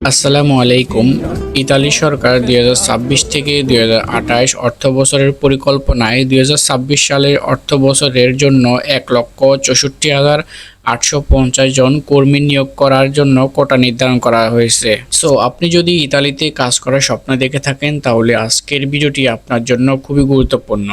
আসসালামু আলাইকুম। ইতালি সরকার ২০২৬ থেকে ২০২৮ অর্থবছরের পরিকল্পনায় ২০২৬ সালের অর্থবছরের জন্য ১,৬৪,৮৫০ জন কর্মী নিয়োগ করার জন্য কোটা নির্ধারণ করা হয়েছে। সো আপনি যদি ইতালিতে কাজ করার স্বপ্ন দেখে থাকেন তাহলে আজকের ভিডিওটি আপনার জন্য খুবই গুরুত্বপূর্ণ।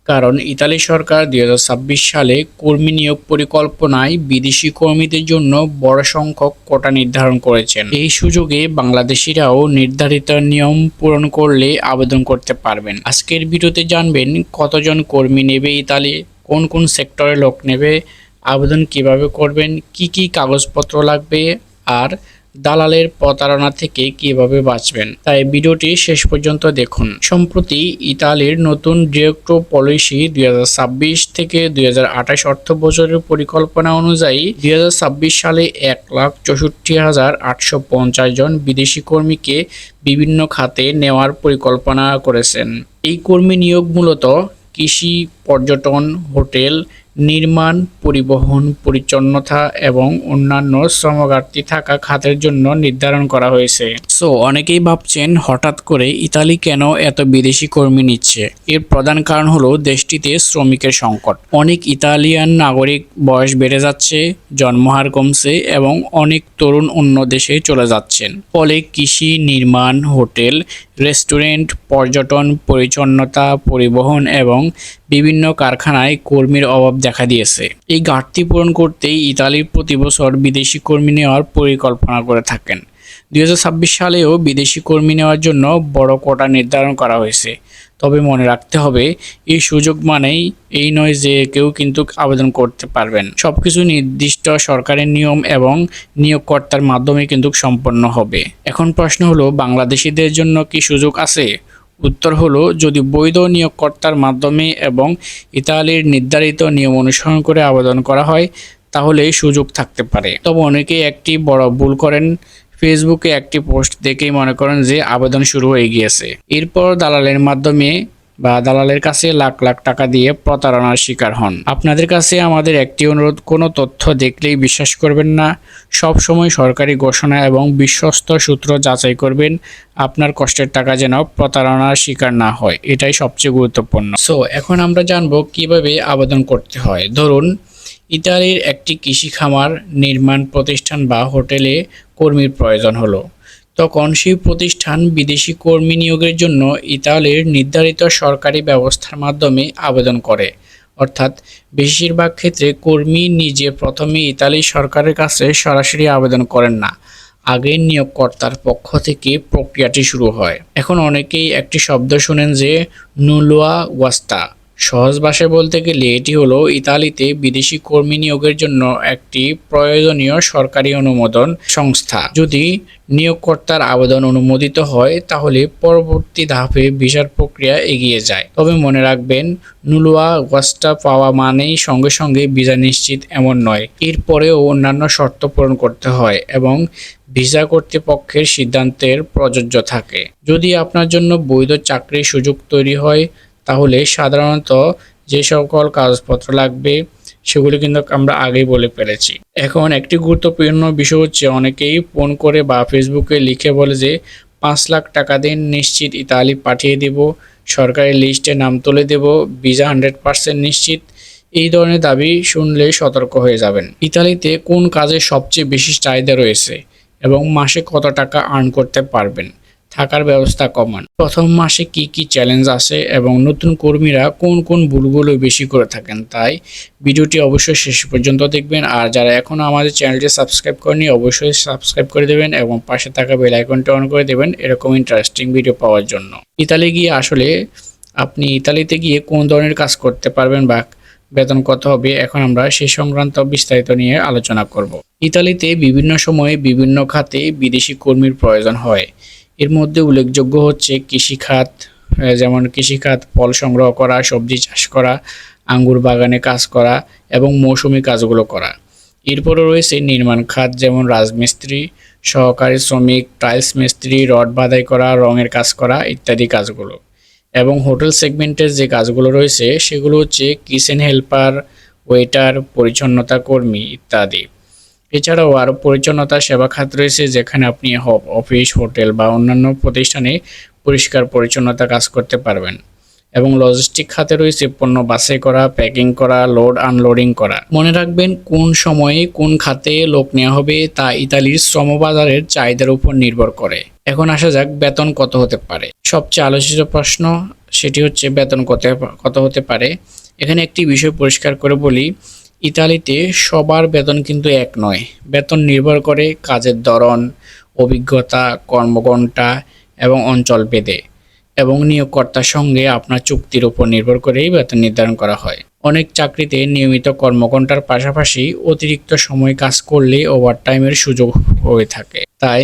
কারণ ইতালি সরকার ২০২৬ সালে কর্মী নিয়োগ পরিকল্পনায় বিদেশি কর্মীদের জন্য বড় সংখ্যক কোটা নির্ধারণ করেছেন। এই সুযোগে বাংলাদেশিরাও নির্ধারিত নিয়ম পূরণ করলে আবেদন করতে পারবেন। আজকের ভিডিওতে জানবেন কতজন কর্মী নেবে ইতালি, কোন কোন সেক্টরে লোক নেবে, আবেদন কিভাবে করবেন, কি কি কাগজপত্র লাগবে, আর দালালের প্রতারণা থেকে কিভাবে বাঁচবেন। তাই ভিডিওটি শেষ পর্যন্ত দেখুন। সম্প্রতি ইতালির নতুন ডিরেক্টো পলিসি ২০২৬ থেকে ২০২৮ অর্থ বছরের পরিকল্পনা অনুযায়ী ২০২৬ সালে ১,৬৪,৮৫০ জন বিদেশি কর্মীকে বিভিন্ন খাতে নেওয়ার পরিকল্পনা করেছেন। এই কর্মী নিয়োগ মূলত কৃষি, পর্যটন, হোটেল, নির্মাণ, পরিবহন, পরিচ্ছন্নতা এবং অন্যান্য শ্রমঘাটতি থাকা খাতের জন্য নির্ধারণ করা হয়েছে। সো অনেকেই ভাবছেন হঠাৎ করে ইতালি কেন এত বিদেশি কর্মী নিচ্ছে। এর প্রধান কারণ হলো দেশটিতে শ্রমিকের সংকট। অনেক ইতালিয়ান নাগরিক বয়স বেড়ে যাচ্ছে, জন্মহার কমছে এবং অনেক তরুণ অন্য দেশে চলে যাচ্ছেন। ফলে কৃষি, নির্মাণ, হোটেল, রেস্টুরেন্ট, পর্যটন, পরিচ্ছন্নতা, পরিবহন এবং বিভিন্ন কারখানায় কর্মীর অভাব দেখা দিয়েছে। এই ঘাটতি পূরণ করতেই ইতালির প্রতি বছর বিদেশি কর্মী নেওয়ার পরিকল্পনা করে থাকেন। ২০২৬ সালেও বিদেশি কর্মী নেওয়ার জন্য বড় কোটা নির্ধারণ করা হয়েছে। তবে মনে রাখতে হবে, এই সুযোগ মানেই এই নয় যে কেউ কিন্তু আবেদন করতে পারবেন। সবকিছু নির্দিষ্ট সরকারের নিয়ম এবং নিয়োগকর্তার মাধ্যমে কিন্তু সম্পন্ন হবে। এখন প্রশ্ন হলো, বাংলাদেশিদের জন্য কি সুযোগ আছে? উত্তর হলো, যদি বৈধ নিয়োগকর্তার মাধ্যমে এবং ইতালির নির্ধারিত নিয়ম অনুসরণ করে আবেদন করা হয় তাহলে সুযোগ থাকতে পারে। তবে অনেকেই একটি বড় ভুল করেন। ফেসবুকে একটি পোস্ট দেখেই মনে করেন যে আবেদন শুরু হয়ে গিয়েছে। এরপর দালালের মাধ্যমে বা দালালের কাছে লাখ লাখ টাকা দিয়ে প্রতারণার শিকার হন। আপনাদের কাছে আমাদের একটি অনুরোধ, কোনো তথ্য দেখলেই বিশ্বাস করবেন না। সব সময় সরকারি ঘোষণা এবং বিশ্বস্ত সূত্র যাচাই করবেন। আপনার কষ্টের টাকা যেন প্রতারণার শিকার না হয়, এটাই সবচেয়ে গুরুত্বপূর্ণ। সো এখন আমরা জানবো কিভাবে আবেদন করতে হয়। ধরুন ইতালির একটি কৃষি খামার, নির্মাণ প্রতিষ্ঠান বা হোটেলে কর্মীর প্রয়োজন হলো। তখন সেই প্রতিষ্ঠান বিদেশি কর্মী নিয়োগের জন্য ইতালির নির্ধারিত সরকারি ব্যবস্থার মাধ্যমে আবেদন করে। অর্থাৎ বেশিরভাগ ক্ষেত্রে কর্মী নিজে প্রথমে ইতালি সরকারের কাছে সরাসরি আবেদন করেন না, আগে নিয়োগকর্তার পক্ষ থেকে প্রক্রিয়াটি শুরু হয়। এখন অনেকেই একটি শব্দ শুনেন যে নুলোয়া ওয়াস্তা। সহজ ভাষায় বলতে গেলে এটি হলো ইতালিতে বিদেশি কর্মী নিয়োগের জন্য একটি প্রয়োজনীয় সরকারি অনুমোদন সংস্থা। যদি নিয়োগকর্তার আবেদন অনুমোদিত হয় তাহলে পরবর্তী ধাপে ভিসার প্রক্রিয়া এগিয়ে যায়। তবে মনে রাখবেন, নুলোয়া ওয়াস্তা পাওয়া মানেই সঙ্গে সঙ্গে ভিসা নিশ্চিত এমন নয়। এরপরেও অন্যান্য শর্ত পূরণ করতে হয় এবং ভিসা কর্তৃপক্ষের সিদ্ধান্তের প্রযোজ্য থাকে। যদি আপনার জন্য বৈধ চাকরির সুযোগ তৈরি হয় তাহলে সাধারণত যে সকল কাগজপত্র লাগবে সেগুলি কিন্তু আমরা আগেই বলে ফেলেছি। এখন একটি গুরুত্বপূর্ণ বিষয় হচ্ছে, অনেকেই ফোন করে বা ফেসবুকে লিখে বলে যে ৫ লাখ টাকা দিন, নিশ্চিত ইতালি পাঠিয়ে দেব, সরকারি লিস্টে নাম তুলে দেব, ভিসা 100% নিশ্চিত। এই ধরনের দাবি শুনলে সতর্ক হয়ে যাবেন। ইতালিতে কোন কাজে সবচেয়ে বেশি চাহিদা রয়েছে এবং মাসে কত টাকা আর্ন করতে পারবেন, থাকার ব্যবস্থা কমান, প্রথম মাসে কি কি চ্যালেঞ্জ আসে এবং নতুন কর্মীরা কোন কোন ভুলগুলো বেশি করে থাকেন। তাই ভিডিওটি অবশ্যই শেষ পর্যন্ত দেখবেন। আর যারা এখনও আমাদের চ্যানেলটি সাবস্ক্রাইব করেনি অবশ্যই সাবস্ক্রাইব করে দেবেন এবং পাশে থাকা বেল আইকনটি অন করে দেবেন এরকম ইন্টারেস্টিং ভিডিও পাওয়ার জন্য। ইতালি গিয়ে আসলে আপনি ইতালিতে গিয়ে কোন ধরনের কাজ করতে পারবেন বা বেতন কত হবে, এখন আমরা সেই সংক্রান্ত বিস্তারিত নিয়ে আলোচনা করব। ইতালিতে বিভিন্ন সময়ে বিভিন্ন খাতে বিদেশি কর্মীর প্রয়োজন হয়। এর মধ্যে উল্লেখযোগ্য হচ্ছে কৃষিখাত, যেমন কৃষিখাত, ফল সংগ্রহ করা, সবজি চাষ করা, আঙ্গুর বাগানে কাজ করা এবং মৌসুমি কাজগুলো করা। এরপরে রয়েছে নির্মাণ খাত, যেমন রাজমিস্ত্রি, সহকারী শ্রমিক, টাইলস মিস্ত্রি, রড বাঁধাই করা, রঙের কাজ করা ইত্যাদি কাজগুলো। এবং হোটেল সেগমেন্টের যে কাজগুলো রয়েছে সেগুলো হচ্ছে কিচেন হেল্পার, ওয়েটার, পরিচ্ছন্নতা কর্মী ইত্যাদি। এছাড়াও আরও পরিচ্ছন্নতা সেবা খাত রয়েছে, যেখানে আপনি অফিস, হোটেল বা অন্যান্য প্রতিষ্ঠানে পরিষ্কার পরিচ্ছন্নতা কাজ করতে পারবেন। এবং লজিস্টিক খাতে রয়েছে পণ্য বাছাই করা, প্যাকিং করা, লোড আনলোডিং করা। মনে রাখবেন, কোন সময়ে কোন খাতে লোক নেওয়া হবে তা ইতালির শ্রমবাজারের চাহিদার উপর নির্ভর করে। এখন আসা যাক, বেতন কত হতে পারে। সবচেয়ে আলোচিত প্রশ্ন সেটি হচ্ছে বেতন কত হতে পারে। এখানে একটি বিষয় পরিষ্কার করে বলি, ইতালিতে সবার বেতন কিন্তু এক নয়। বেতন নির্ভর করে কাজের ধরন, অভিজ্ঞতা, কর্মঘণ্টা এবং অঞ্চল ভেদে, এবং নিয়োগকর্তার সঙ্গে আপনার চুক্তির উপর নির্ভর করেই বেতন নির্ধারণ করা হয়। অনেক চাকরিতে নিয়মিত কর্মঘণ্টার পাশাপাশি অতিরিক্ত সময় কাজ করলে ওভারটাইমের সুযোগ হয়ে থাকে। তাই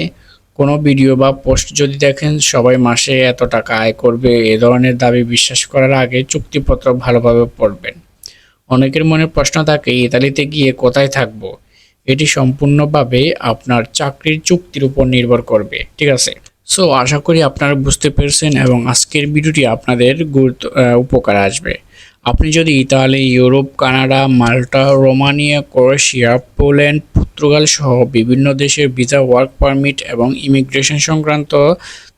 কোনো ভিডিও বা পোস্ট যদি দেখেন সবাই মাসে এত টাকা আয় করবে, এ ধরনের দাবি বিশ্বাস করার আগে চুক্তিপত্র ভালোভাবে পড়বেন। অনেকের মনে প্রশ্ন থাকে, ইতালিতে গিয়ে কোথায় থাকবো? এটি সম্পূর্ণভাবে আপনার চাকরির চুক্তির উপর নির্ভর করবে। ঠিক আছে, সো আশা করি আপনারা বুঝতে পেরেছেন এবং আজকের ভিডিওটি আপনাদের উপকারে আসবে। আপনি যদি ইতালি, ইউরোপ, কানাডা, মাল্টা, রোমানিয়া, ক্রোয়েশিয়া, পোল্যান্ড, পর্তুগাল সহ বিভিন্ন দেশের ভিসা, ওয়ার্ক পারমিট এবং ইমিগ্রেশন সংক্রান্ত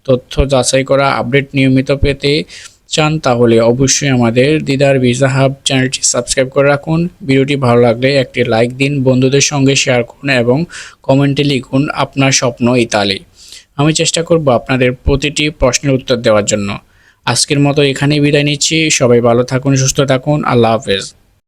তথ্য যাচাই করা আপডেট নিয়মিত পেতে চান, তাহলে অবশ্যই আমাদের দিদার ভিসা হাব চ্যানেলটি সাবস্ক্রাইব করে রাখুন। ভিডিওটি ভালো লাগলে একটি লাইক দিন, বন্ধুদের সঙ্গে শেয়ার করুন এবং কমেন্টে লিখুন আপনার স্বপ্ন ইতালি। আমি চেষ্টা করব আপনাদের প্রতিটি প্রশ্নের উত্তর দেওয়ার জন্য। আজকের মতো এখানেই বিদায় নিচ্ছি। সবাই ভালো থাকুন, সুস্থ থাকুন। আল্লাহ হাফেজ।